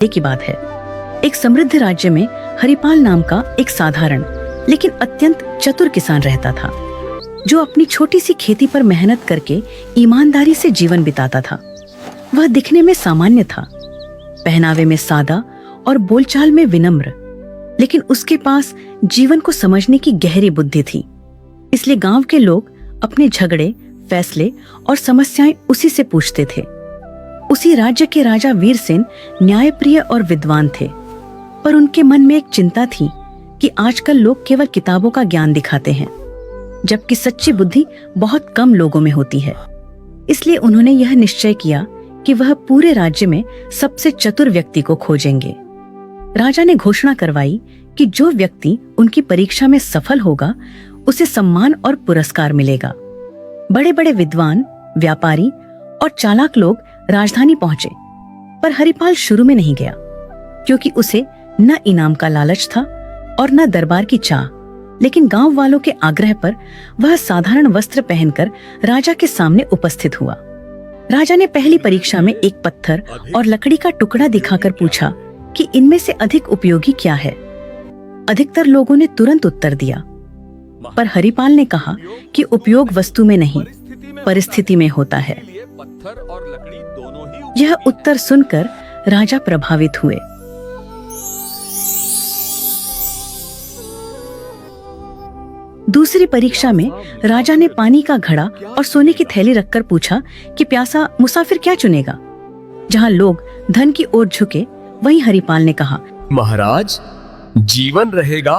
की बात है। एक समृद्ध राज्य में हरिपाल नाम का एक साधारण लेकिन अत्यंत चतुर किसान रहता था, जो अपनी छोटी सी खेती पर मेहनत करके ईमानदारी से जीवन बिताता था। वह दिखने में सामान्य था, पहनावे में सादा और बोलचाल में विनम्र, लेकिन उसके पास जीवन को समझने की गहरी बुद्धि थी। इसलिए गांव के लोग अपने झगड़े, फैसले और समस्याएं उसी से पूछते थे। उसी राज्य के राजा वीरसेन न्यायप्रिय और विद्वान थे, पर उनके मन में एक चिंता थी कि आजकल लोग केवल किताबों का ज्ञान दिखाते हैं, जबकि सच्ची बुद्धि बहुत कम लोगों में होती है। इसलिए उन्होंने यह निश्चय किया कि वह पूरे राज्य में सबसे चतुर व्यक्ति को खोजेंगे। राजा ने घोषणा करवाई कि जो व्यक्ति उनकी परीक्षा में सफल होगा, उसे सम्मान और पुरस्कार मिलेगा। बड़े बड़े विद्वान, व्यापारी और चालाक लोग राजधानी पहुंचे, पर हरिपाल शुरू में नहीं गया, क्योंकि उसे न इनाम का लालच था और न दरबार की चाह। लेकिन गांव वालों के आग्रह पर वह साधारण वस्त्र पहनकर राजा के सामने उपस्थित हुआ। राजा ने पहली परीक्षा में एक पत्थर और लकड़ी का टुकड़ा दिखाकर पूछा कि इनमें से अधिक उपयोगी क्या है। अधिकतर लोगों ने तुरंत उत्तर दिया, पर हरिपाल ने कहा कि उपयोग वस्तु में नहीं, परिस्थिति में होता है। यह उत्तर सुनकर राजा प्रभावित हुए। दूसरी परीक्षा में राजा ने पानी का घड़ा और सोने की थैली रखकर पूछा कि प्यासा मुसाफिर क्या चुनेगा। जहां लोग धन की ओर झुके, वहीं हरिपाल ने कहा, महाराज, जीवन रहेगा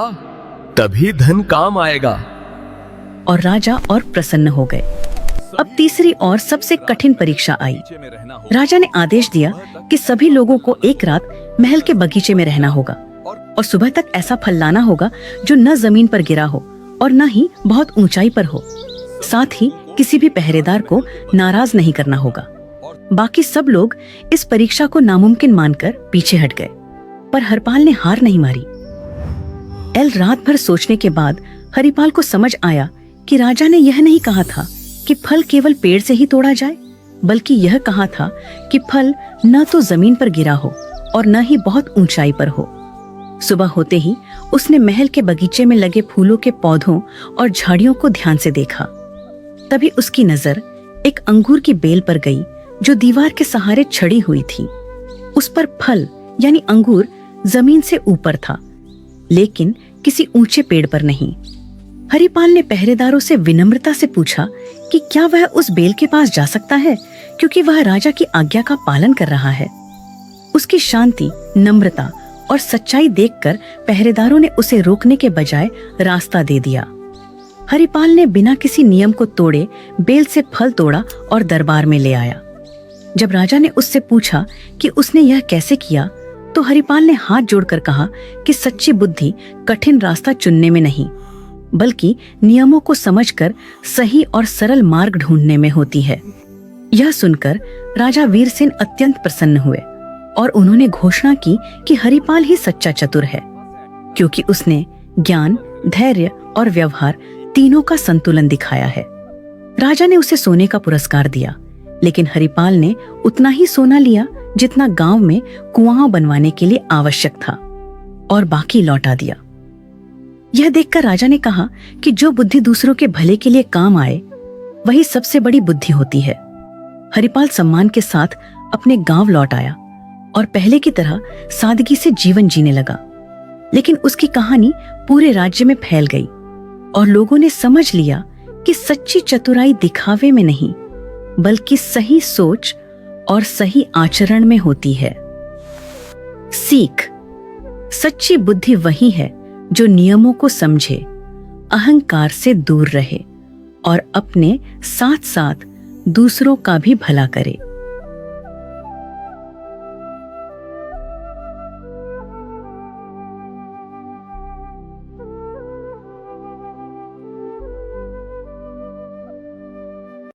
तभी धन काम आएगा। और राजा और प्रसन्न हो गए। अब तीसरी और सबसे कठिन परीक्षा आई। राजा ने आदेश दिया कि सभी लोगों को एक रात महल के बगीचे में रहना होगा और सुबह तक ऐसा फल लाना होगा जो न जमीन पर गिरा हो और न ही बहुत ऊंचाई पर हो। साथ ही किसी भी पहरेदार को नाराज नहीं करना होगा। बाकी सब लोग इस परीक्षा को नामुमकिन मानकर पीछे हट गए, पर हरिपाल ने हार नहीं मारी। रात भर सोचने के बाद हरिपाल को समझ आया कि राजा ने यह नहीं कहा था कि फल केवल पेड़ से ही तोड़ा जाए, बल्कि यह कहा था कि फल न तो जमीन पर गिरा हो और न ही बहुत ऊंचाई पर हो। सुबह होते ही उसने महल के बगीचे में लगे फूलों के पौधों और झाड़ियों को ध्यान से देखा। तभी उसकी नजर एक अंगूर की बेल पर गई, जो दीवार के सहारे छड़ी हुई थी। उस पर फल यानी अंगूर जमीन से ऊपर था, लेकिन किसी ऊंचे पेड़ पर नहीं। हरिपाल ने पहरेदारों से विनम्रता से पूछा कि क्या वह उस बेल के पास जा सकता है, क्योंकि वह राजा की आज्ञा का पालन कर रहा है। उसकी शांति, नम्रता और सच्चाई देखकर पहरेदारों ने उसे रोकने के बजाय रास्ता दे दिया। हरिपाल ने बिना किसी नियम को तोड़े बेल से फल तोड़ा और दरबार में ले आया। जब राजा ने उससे पूछा कि उसने यह कैसे किया, तो हरिपाल ने हाथ जोड़कर कहा कि सच्ची बुद्धि कठिन रास्ता चुनने में नहीं, बल्कि नियमों को समझकर सही और सरल मार्ग ढूंढने में होती है। यह सुनकर राजा वीरसेन अत्यंत प्रसन्न हुए और उन्होंने घोषणा की कि हरिपाल ही सच्चा चतुर है, क्योंकि उसने ज्ञान, धैर्य और व्यवहार तीनों का संतुलन दिखाया है। राजा ने उसे सोने का पुरस्कार दिया, लेकिन हरिपाल ने उतना ही सोना लिया जितना गांव में कुआं बनवाने के लिए आवश्यक था, और बाकी लौटा दिया। यह देखकर राजा ने कहा कि जो बुद्धि दूसरों के भले के लिए काम आए, वही सबसे बड़ी बुद्धि होती है। हरिपाल सम्मान के साथ अपने गांव लौट आया और पहले की तरह सादगी से जीवन जीने लगा। लेकिन उसकी कहानी पूरे राज्य में फैल गई और लोगों ने समझ लिया कि सच्ची चतुराई दिखावे में नहीं, बल्कि सही सोच और सही आचरण में होती है। सीख: सच्ची बुद्धि वही है जो नियमों को समझे, अहंकार से दूर रहे और अपने साथ साथ दूसरों का भी भला करे।